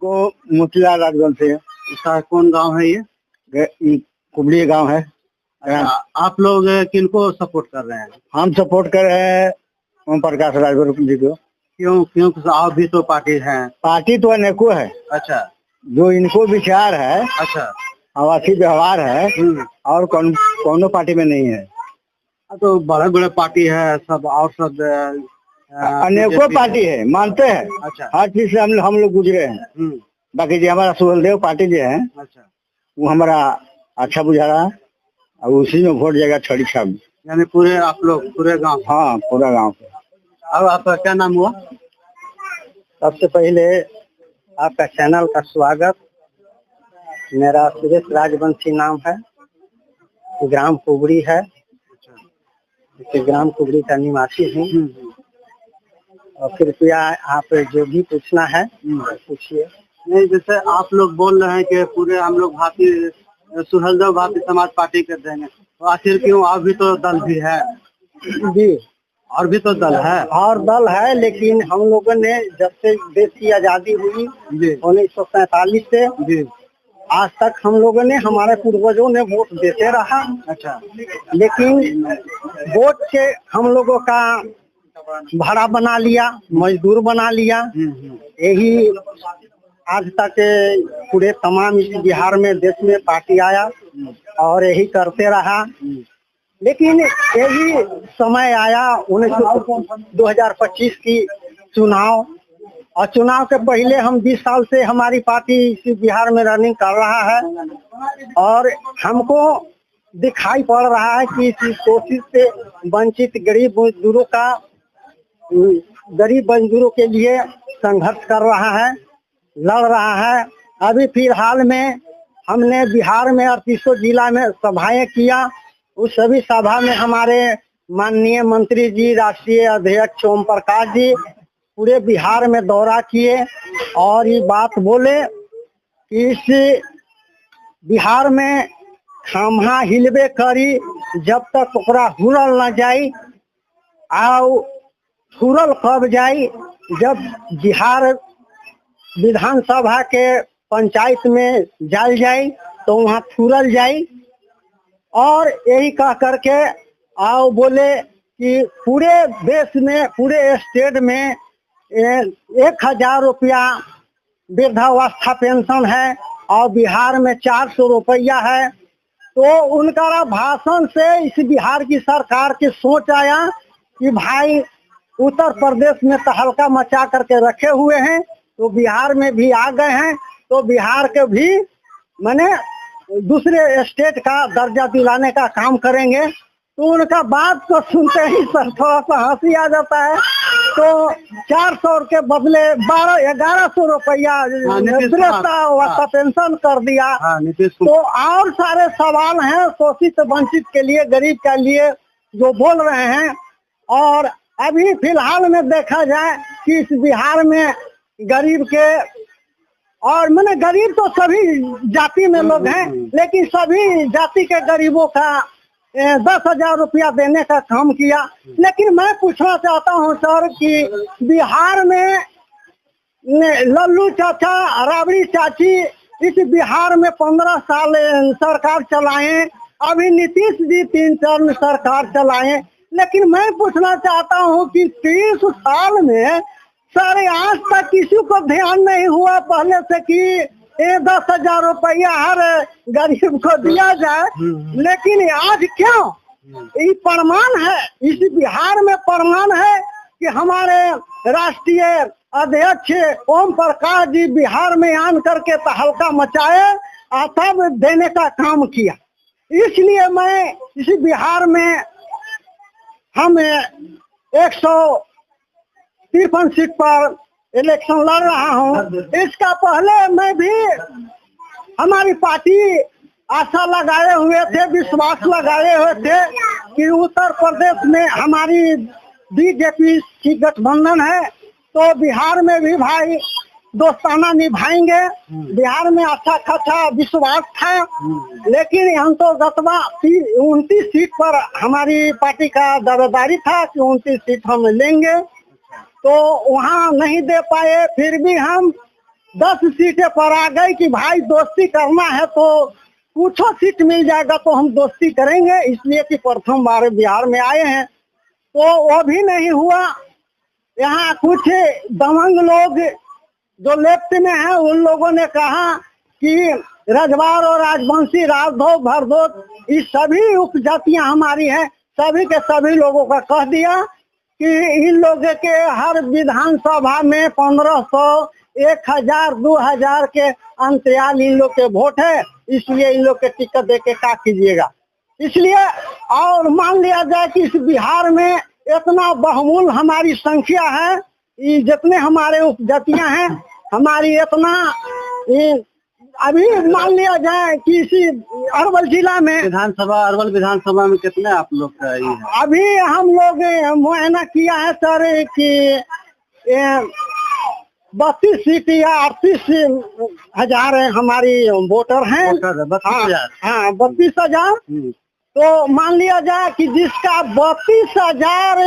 को मोतीलाल राजगंज से। इसका कौन गांव है ये? कुबड़ी गांव है। आप लोग किनको सपोर्ट कर रहे हैं? हम सपोर्ट कर रहे हैं ओम प्रकाश राजभर जी को। क्यों आप भी तो पार्टी है। पार्टी तो अनेको है। अच्छा। जो इनको विचार है, अच्छा, आवासी व्यवहार है, और कौनो पार्टी में नहीं है। तो बड़े बड़े पार्टी है सब, और सब अनेकों पार्टी है, मानते हैं। अच्छा। हर चीज से हम लोग गुजरे हैं। बाकी जो हमारा सुहलदेव पार्टी जो है, अच्छा, वो हमारा अच्छा बुझा रहा है, और उसी में वोट जाएगा छड़ी छाप। यानी पूरे आप लोग पूरे गांव? हाँ, पूरा गांव। अब आपका क्या नाम हुआ? सबसे पहले आपका चैनल का स्वागत। मेरा सुरेश राजवंशी नाम है, ग्राम कुबड़ी है। ग्राम कुबड़ी का निवासी हूँ। और कृपया आप जो भी पूछना है पूछिए। नहीं, जैसे आप लोग बोल रहे हैं कि पूरे हम लोग भारतीय सुहलदेव भारतीय समाज पार्टी कर देंगे, तो आखिर क्यों? और भी तो दल भी है जी, और भी तो दल है। और दल है, लेकिन हम लोगों ने जब से देश की आजादी हुई 1947 से जी, आज तक हम लोगों ने, हमारे पूर्वजों ने वोट देते रहा। अच्छा। लेकिन वोट से हम लोगों का भाड़ा बना लिया, मजदूर बना लिया। यही आज तक पूरे तमाम इस बिहार में, देश में पार्टी आया और यही करते रहा। लेकिन यही समय आया 2025 की चुनाव, और चुनाव के पहले हम 20 साल से हमारी पार्टी इसी बिहार में रनिंग कर रहा है, और हमको दिखाई पड़ रहा है कि इस कोशिश से वंचित गरीब मजदूरों के लिए संघर्ष कर रहा है, लड़ रहा है। अभी फिलहाल में हमने बिहार में 38 जिला में सभाएं किया। उस सभी सभा में हमारे माननीय मंत्री जी, राष्ट्रीय अध्यक्ष ओम प्रकाश जी पूरे बिहार में दौरा किए और ये बात बोले कि इस बिहार में खाम्हा हिलबे करी, जब तक ओकरा हुरल न जाई। आओ हुरल कब जाई? जब बिहार विधानसभा के पंचायत में जाल जाई तो वहाँ फूरल जाई। और यही कह करके आओ बोले कि पूरे देश में, पूरे स्टेट में 1000 रुपया वृद्धावस्था पेंशन है और बिहार में 400 रुपया है। तो उनका भाषण से इस बिहार की सरकार की सोच आया कि भाई उत्तर प्रदेश में तहलका मचा करके रखे हुए हैं, तो बिहार में भी आ गए हैं, तो बिहार के भी मैंने दूसरे स्टेट का दर्जा दिलाने का काम करेंगे। तो उनका बात को सुनते ही सर थोड़ा सा हंसी आ जाता है। तो 400 के बदले 1100 रुपया वृद्धावस्था पेंशन कर दिया। तो और सारे सवाल हैं शोषित वंचित के लिए, गरीब के लिए जो बोल रहे हैं। और अभी फिलहाल में देखा जाए कि इस बिहार में गरीब के, और मैंने गरीब तो सभी जाति में लोग हैं, लेकिन सभी जाति के गरीबों का 10,000 रुपया देने का काम किया। लेकिन मैं पूछना चाहता हूं सर कि बिहार में लल्लू चाचा, राबड़ी चाची इस बिहार में 15 साल सरकार चलाए, अभी नीतीश जी 3 टर्म सरकार चलाए। लेकिन मैं पूछना चाहता हूं कि 30 साल में सर आज तक किसी को ध्यान नहीं हुआ पहले से कि 10,000 रुपया हर गरीब को दिया जाए। लेकिन आज क्यों? ये प्रमाण है, इस बिहार में प्रमाण है कि हमारे राष्ट्रीय अध्यक्ष ओम प्रकाश जी बिहार में आन करके तहलका मचाए और तब देने का काम किया। इसलिए मैं इस बिहार में हम 153 सीट पर इलेक्शन लड़ रहा हूँ। इसका पहले मैं भी हमारी पार्टी आशा लगाए हुए थे, विश्वास लगाए हुए थे कि उत्तर प्रदेश में हमारी बीजेपी की गठबंधन है, तो बिहार में भी भाई दोस्ताना निभाएंगे। बिहार में अच्छा खासा विश्वास था। लेकिन हम तो गतवा 29 सीट पर हमारी पार्टी का दावेदारी था कि 29 सीट हम लेंगे, तो वहाँ नहीं दे पाए। फिर भी हम 10 सीटें पर आ गई कि भाई दोस्ती करना है तो कुछ सीट मिल जाएगा तो हम दोस्ती करेंगे, इसलिए कि प्रथम बार बिहार में आए हैं। तो वो भी नहीं हुआ। यहाँ कुछ दबंग लोग जो लेफ्ट में हैं उन लोगों ने कहा कि रजवार और राजवंशी, राजभोग, भरदोत, ये सभी उपजातियां हमारी हैं। सभी के सभी लोगों का कह दिया कि इन लोगों के हर विधानसभा में 1500, 1000, 2000 के अंतराल इन लोग के वोट है, इसलिए इन लोग के टिकट दे के क्या कीजिएगा। इसलिए और मान लिया जाए कि इस बिहार में इतना बहुमूल हमारी संख्या है, ये जितने हमारे उपजातियां हैं हमारी इतना, अभी मान लिया जाए कि इसी अरवल जिला में अरवल विधानसभा में कितने आप लोग का ये है? अभी हम लोग मुआयना किया है सर कि 32 सीट या 38,000 हमारी वोटर हैं। 32,000। हाँ 32,000। तो मान लिया जाए कि जिसका 32,000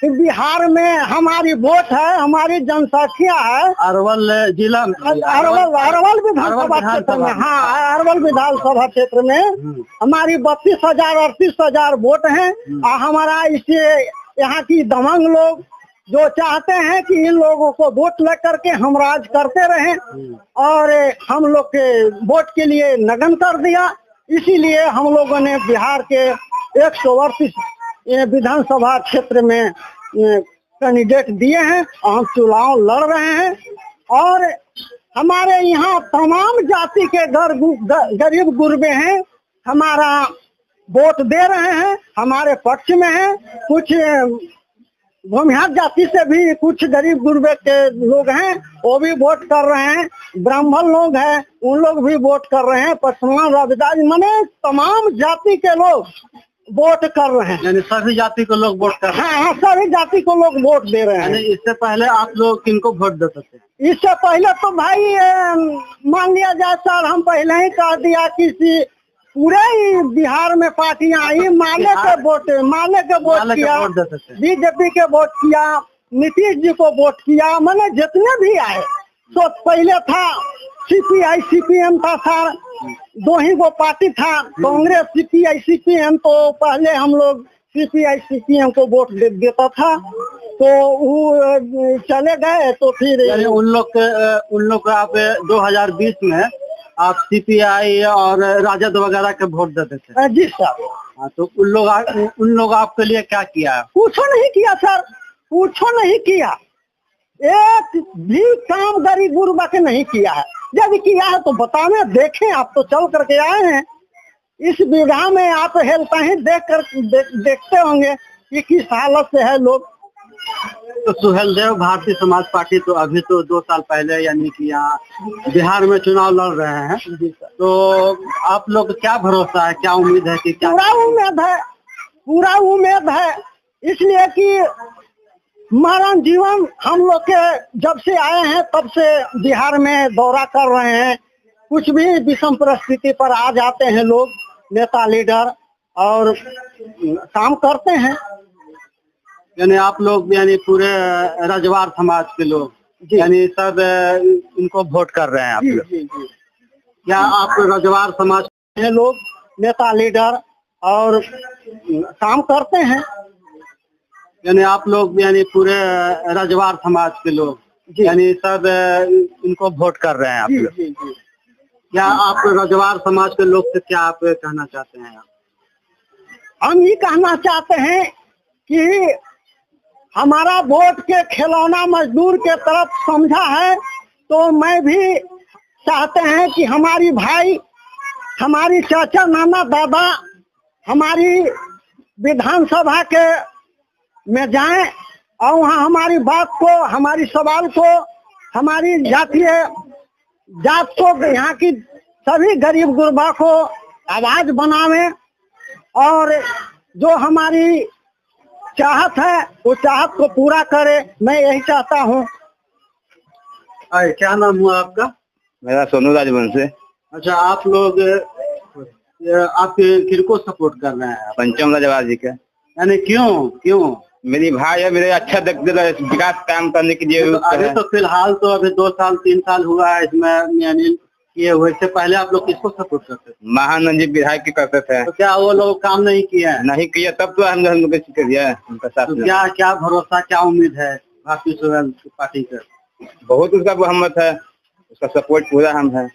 बिहार में हमारी वोट है, हमारी जनसंख्या है अरवल जिला, अरवल विधानसभा क्षेत्र में, हाँ अरवल विधानसभा क्षेत्र में हमारी 32,000, 38,000 वोट हैं। और हमारा इसे यहाँ की दबंग लोग जो चाहते हैं कि इन लोगों को वोट लेकर के हम राज करते रहें और हम लोग के वोट के लिए नगन कर दिया। इसीलिए हम लोगों ने बिहार के 138 विधानसभा क्षेत्र में कैंडिडेट दिए हैं और हम चुनाव लड़ रहे हैं। और हमारे यहाँ तमाम जाति के गरीब गुरबे हैं, हमारा वोट दे रहे हैं, हमारे पक्ष में है। कुछ भूमिहार जाति से भी कुछ गरीब गुरबे के लोग हैं, वो भी वोट कर रहे हैं। ब्राह्मण लोग हैं, उन लोग भी वोट कर रहे हैं। पसवान, रविदास, माने तमाम जाति के लोग वोट कर रहे हैं। यानी सभी जाति को लोग वोट कर रहे हैं। हाँ, सभी जाति को लोग वोट दे रहे हैं। इससे पहले आप लोग किनको वोट दे सकते हैं? इससे पहले तो भाई मान लिया जाए सर, हम पहले ही कह दिया कि पूरे ही बिहार में पार्टियां आई, माले के वोट किया, बीजेपी के वोट किया, नीतीश जी को वोट किया, मैंने जितने भी आए। तो पहले था CPI CPM था सर, 2 ही वो पार्टी था, कांग्रेस CPI CPM। तो पहले हम लोग CPI CPM को वोट देता था, तो वो चले गए। तो फिर उन लोग को आप 2020 में आप CPI और राजद वगैरह के वोट देते थे? जी सर। हाँ, तो उन लोग आपके लिए क्या किया? कुछ नहीं किया सर, कुछ नहीं किया, एक भी काम गरीब गुरबा के नहीं किया है। यदि किया है तो बताने, देखें, आप तो चल करके आए हैं इस बिगहा में, आप हेलता ही देखते होंगे कि किस हालत से है लोग। तो सुहेलदेव भारतीय समाज पार्टी तो अभी तो 2 साल पहले यानी कि यहाँ बिहार में चुनाव लड़ रहे हैं, तो आप लोग क्या भरोसा है, क्या उम्मीद है कि क्या? पूरा उम्मीद है, इसलिए कि मरण जीवन हम लोग के जब से आए हैं तब से बिहार में दौरा कर रहे हैं। कुछ भी विषम परिस्थिति पर आ जाते हैं लोग, नेता लीडर, और काम करते हैं। यानी आप लोग यानी पूरे रजवार समाज के लोग यानी सब इनको वोट कर रहे हैं आप लोग? क्या आप रजवार समाज के लोग, नेता लीडर, और काम करते हैं? यानी आप लोग यानी पूरे रजवार समाज के लोग यानी सब इनको वोट कर रहे हैं आप लोग? क्या आप रजवार समाज के लोग से क्या आप कहना चाहते हैं? हम ये कहना चाहते हैं कि हमारा वोट के खिलौना मजदूर के तरफ समझा है, तो मैं भी चाहते हैं कि हमारी भाई, हमारी चाचा, नाना, दादा हमारी विधानसभा के में जाएं और वहाँ हमारी बात को, हमारी सवाल को, हमारी जात को, यहाँ की सभी गरीब गुरबा को आवाज बनावे और जो हमारी चाहत है वो चाहत को पूरा करे। मैं यही चाहता हूँ। क्या नाम हुआ आपका? मेरा सोनू राजवंशी। अच्छा, आप लोग आप किनको सपोर्ट कर रहे हैं? पंचम रजवार जी के। यानी क्यों? मेरी भाई है, मेरे अच्छा विकास काम करने के लिए अभी तो फिलहाल तो अभी 2 साल 3 साल हुआ है इसमें, यानी ये हुए से पहले आप लोग किसको सपोर्ट करते थे? महानंद जी विधायक के करते थे। तो क्या वो लोग काम नहीं किए हैं? नहीं किया, तब तो हम लोग कर दिया उनका साथ। तो क्या भरोसा, क्या उम्मीद है भारतीय जनता पार्टी का? बहुत उसका हमत है, उसका सपोर्ट पूरा हम है।